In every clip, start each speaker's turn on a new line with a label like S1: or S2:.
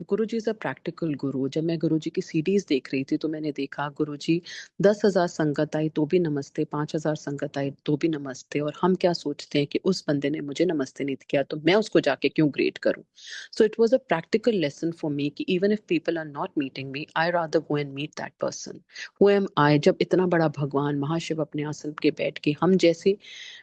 S1: Guruji is a practical गुरु। जब मैं गुरुजी की सीडीज देख रही थी तो मैंने देखा गुरुजी 10,000 संगत आई तो भी नमस्ते, 5,000 संगत आई तो भी नमस्ते। और हम क्या सोचते हैं कि उस बंदे ने मुझे नमस्ते नहीं किया तो मैं उसको जाके क्यों ग्रेट करूं। So it was a practical lesson for me कि even if people are not meeting me, I rather go and meet that person. Who am I. जब इतना बड़ा भगवान महाशिव अपने आसन के बैठ के हम जैसे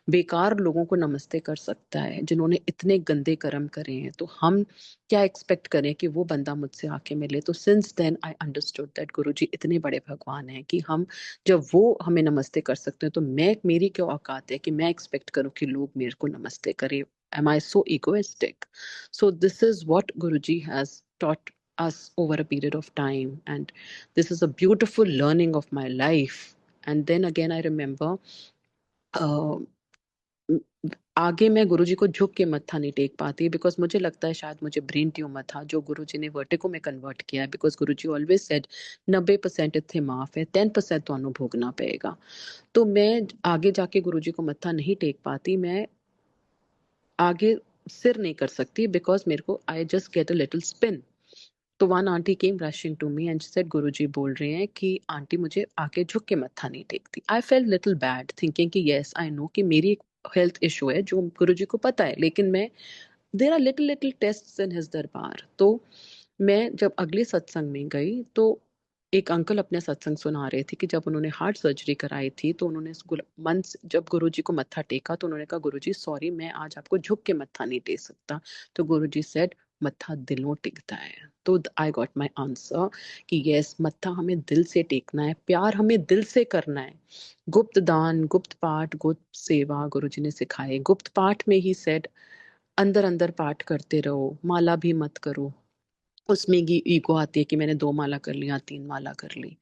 S1: बेकार लोगों को नमस्ते कर सकता है जिन्होंने इतने गंदे कर्म करे हैं, तो हम क्या एक्सपेक्ट करें कि वो बंदा मुझसे आके मिले। तो since then I understood that Guruji इतने बड़े भगवान हैं कि हम जब वो हमें नमस्ते कर सकते हैं तो मेरी क्या औकात है कि मैं एक्सपेक्ट करूं कि लोग मेरे को नमस्ते करें। am I so egoistic? So this is what Guruji has taught us over a period of time, and this is a beautiful learning of my life. And then again I remember uh, आगे मैं गुरुजी को झुक के मत्था नहीं take पाती because मुझे लगता है शायद मुझे ब्रेन ट्यूमर था जो गुरुजी ने वर्टिको में कन्वर्ट किया है। बिकॉज गुरुजी ऑलवेज सेड 90% इतने माफ है, 10% तो भोगना पड़ेगा। तो मैं आगे जाके गुरुजी को मत्था नहीं टेक पाती, मैं आगे सिर नहीं कर सकती बिकॉज मेरे को I just get a little spin. तो one aunty came rushing to me and said Guruji बोल रहे हैं कि आंटी मुझे आके झुक के मत्था नहीं टेकती। I felt little bad thinking कि यस आई नो कि मेरी एक हेल्थ इशू है जो गुरुजी को पता है, लेकिन मैं there are little little tests in his darbar. तो मैं जब अगले सत्संग में गई तो एक अंकल अपने सत्संग सुना रहे थे कि जब उन्होंने हार्ट सर्जरी कराई थी तो उन्होंने मन जब गुरुजी को मत्था टेका तो उन्होंने कहा गुरुजी सॉरी मैं आज आपको झुक के मत्था नहीं टेक सकता। तो गुरुजी सेड मत्था दिलों टिकता है। तो आई गॉट माई आंसर कि यस मत्था हमें दिल से टेकना है, प्यार हमें दिल से करना है। गुप्त दान, गुप्त पाठ, गुप्त सेवा गुरुजी ने सिखाए। गुप्त पाठ में ही सेड अंदर अंदर पाठ करते रहो, माला भी मत करो। उसमें की ईगो आती है कि मैंने 2 माला कर लिया, 3 माला कर ली।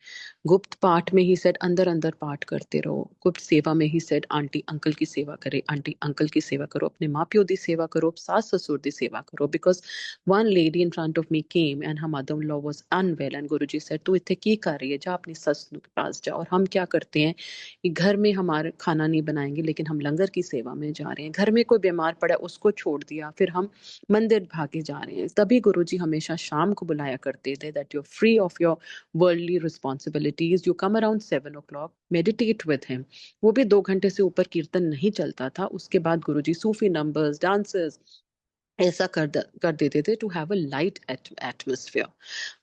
S1: गुप्त पाठ में ही सेड अंदर अंदर पाठ करते रहो। गुप्त सेवा में ही सेड आंटी अंकल की सेवा करे, आंटी अंकल की सेवा करो, अपने माँ प्यो दी सेवा करो, सास ससुर दी सेवा करो। Because one lady in front of me came and her mother in law was unwell and Guruji said तू इतने की कर रही है, जा अपनी सस के पास जा। और हम क्या करते हैं कि घर में हमारे खाना नहीं बनाएंगे लेकिन हम लंगर की सेवा में जा रहे हैं। घर में कोई बीमार पड़ा उसको छोड़ दिया, फिर हम मंदिर भागे जा रहे हैं। तभी गुरुजी हमेशा शाम को बुलाया करते थे that you are free of your worldly responsibilities, you come around 7 o'clock, meditate with him. वो भी 2 घंटे से ऊपर कीर्तन नहीं चलता था। उसके बाद गुरुजी सूफी नंबर्स, डांसेस ऐसा कर देते थे to have a light atmosphere.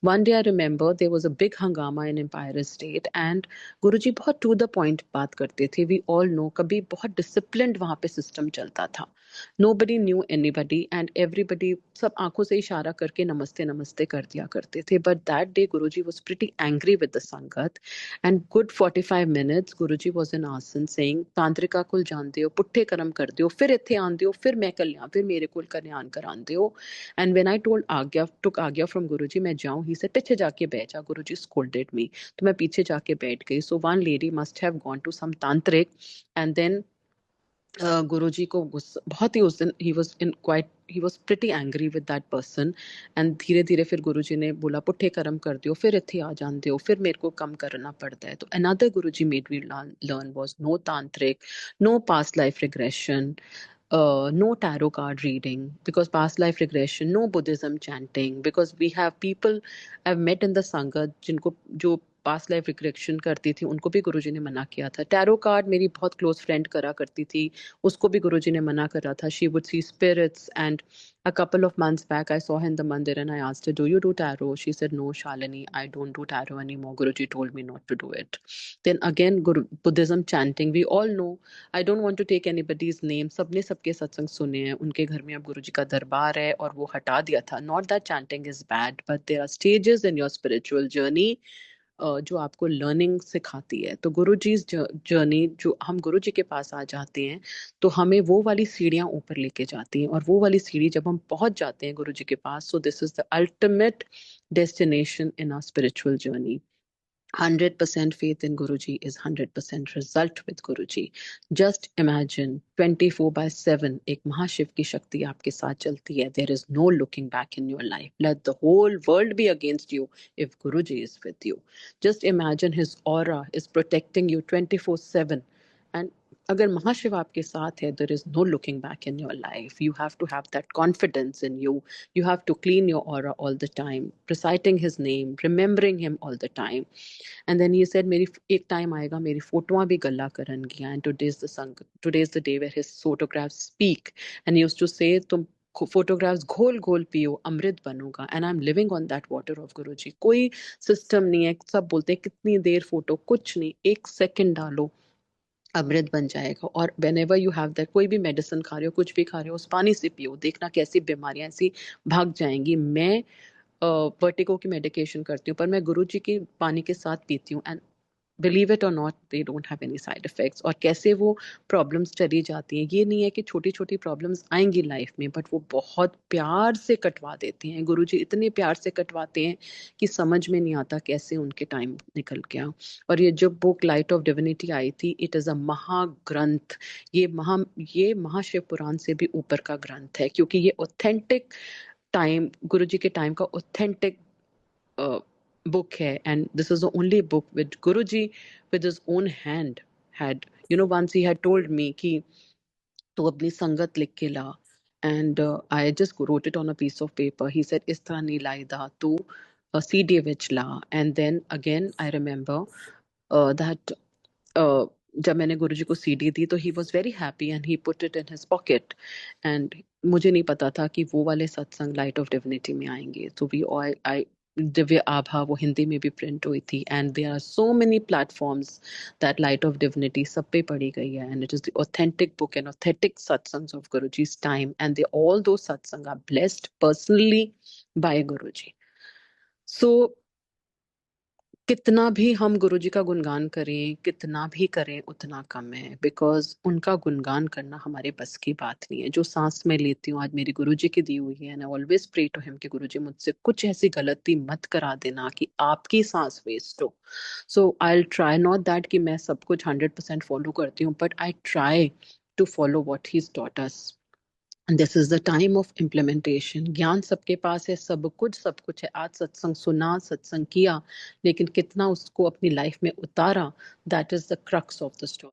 S1: One day I remember there was a big hungama in Empire State and Guruji बहुत टू द पॉइंट बात करते थे। वी ऑल नो कभी बहुत डिसिप्लिन्ड वहां पे सिस्टम चलता था। Nobody knew anybody and everybody सब आंखों से इशारा करके नमस्ते नमस्ते कर दिया करते थे। But that day Guruji was pretty angry with the sangat and good 45 minutes Guruji was in asan saying तांत्रिका कुल जानते हो, पुट्ठे कर्म कर दियो, फिर इत्थे आंदे हो, फिर मैं कल्याण, फिर मेरे कुल कल्याण करांदे हो। एंड व्हेन आई टोल्ड आज्ञा टुक आज्ञा फ्रॉम गुरुजी मैं जाऊं, ही सेड पीछे जाके बैठ जा, गुरुजी स्कोल्डेड मी। तो मैं पीछे जाके बैठ गई। So one lady must have gone to some tantrik and then Guruji को बहुत ही उस दिन ही was pretty angry with that person and धीरे धीरे फिर गुरुजी ने बोला पुट्ठे कर्म कर दियो, फिर इत्थे आ जाते हो, फिर मेरे को कम करना पड़ता है। तो another Guruji made me learn was no tantrik, no past life regression, no tarot card reading, because past life regression, no Buddhism chanting, because we have people I've met in the Sangha जिनको जो पास्ट लाइफ रिग्रेशन करती थी उनको भी गुरुजी ने मना किया था। टैरो कार्ड मेरी बहुत क्लोज फ्रेंड करा करती थी, उसको भी गुरुजी ने मना करा था। She would see spirits and a couple of months back I saw her in the mandir and I asked her do you do tarot, she said no Shalini I don't do tarot anymore, guruji told me not to do it. Then again Buddhism chanting, we all know, I don't want to take anybody's name, सबने सबके सत्संग सुने हैं, उनके घर में अब गुरुजी का दरबार है और वो हटा दिया था। Not that chanting is bad, but there are stages in your spiritual journey जो आपको लर्निंग सिखाती है। तो गुरु जी जर्नी जो हम गुरु जी के पास आ जाते हैं तो हमें वो वाली सीढ़ियां ऊपर लेके जाती हैं, और वो वाली सीढ़ी जब हम पहुंच जाते हैं गुरु जी के पास, so this is the ultimate destination in our spiritual journey. 100% faith in Guruji is 100% result with Guruji. Just imagine 24/7 एक महाशिव की शक्ति आपके साथ चलती है. There is no looking back in your life. Let the whole world be against you if Guruji is with you. Just imagine his aura is protecting you 24/7. And अगर महाशिव आपके साथ है, there is no looking back in your life. You have to have that confidence in you. You have to clean your aura all the time, reciting his name, remembering him all the time. And then he said, मेरी एक time आएगा मेरी फोटोआं भी गल्ला करनगियां. And today is the day where his photographs speak. And he used to say, तुम photographs घोल घोल पियो, अमृत बनूंगा. And I am living on that water of Guruji. कोई सिस्टम नहीं है. सब बोलते हैं कितनी देर फोटो, कुछ नहीं, 1 सेकंड डालो, अमृत बन जाएगा. और when ever you have that, कोई भी मेडिसिन खा रहे हो, कुछ भी खा रहे हो, उस पानी से पियो, देखना कैसी बीमारियां ऐसी भाग जाएंगी. मैं वर्टिगो की मेडिकेशन करती हूँ, पर मैं गुरुजी की पानी के साथ पीती हूँ. एंड बिलीव इट और not, they don't have any side effects. और कैसे वो प्रॉब्लम्स चली जाती हैं. ये नहीं है कि छोटी छोटी प्रॉब्लम्स आएंगी लाइफ में, बट वो बहुत प्यार से कटवा देते हैं. गुरुजी इतने प्यार से कटवाते हैं कि समझ में नहीं आता कैसे उनके टाइम निकल गया. और ये जो बुक लाइट ऑफ डिविनिटी आई थी, इट इज अ महाग्रंथ. ये महाशिव पुराण से भी ऊपर का ग्रंथ है, क्योंकि ये ऑथेंटिक टाइम, गुरुजी के टाइम का authentic book hai. And this is the only book which Guruji with his own hand had, once he had told me ki tu apni sangat likh ke la. And I just wrote it on a piece of paper. He said is tarah nahi laida, tu CD vich la. And then again I remember that जब मैंने गुरुजी को CD दी, तो he was very happy and he put it in his pocket. And मुझे नहीं पता था कि वो वाले सत्संग लाइट ऑफ डिविनिटी में आएंगे. तो वी आई दिव्य आभा वो हिंदी में भी प्रिंट हुई थी. And there are so many platforms that light of divinity सब पे पढ़ी गई है. And it is the authentic book and authentic satsangs of Guruji's time. And they all those satsang are blessed personally by Guruji. So कितना भी हम गुरुजी का गुणगान करें, कितना भी करें, उतना कम है. बिकॉज उनका गुणगान करना हमारे बस की बात नहीं है. जो सांस मैं लेती हूँ आज मेरी गुरुजी की दी हुई है. And I always pray to him कि गुरुजी मुझसे कुछ ऐसी गलती मत करा देना कि आपकी सांस वेस्ट हो. So I will try, not that कि मैं सब कुछ 100% फॉलो करती हूँ, but I try to follow what he has taught us. This is the time of implementation. ज्ञान सबके पास है, सब कुछ है. आज सत्संग सुना, सत्संग किया, लेकिन कितना उसको अपनी लाइफ में उतारा, that is the crux of the story.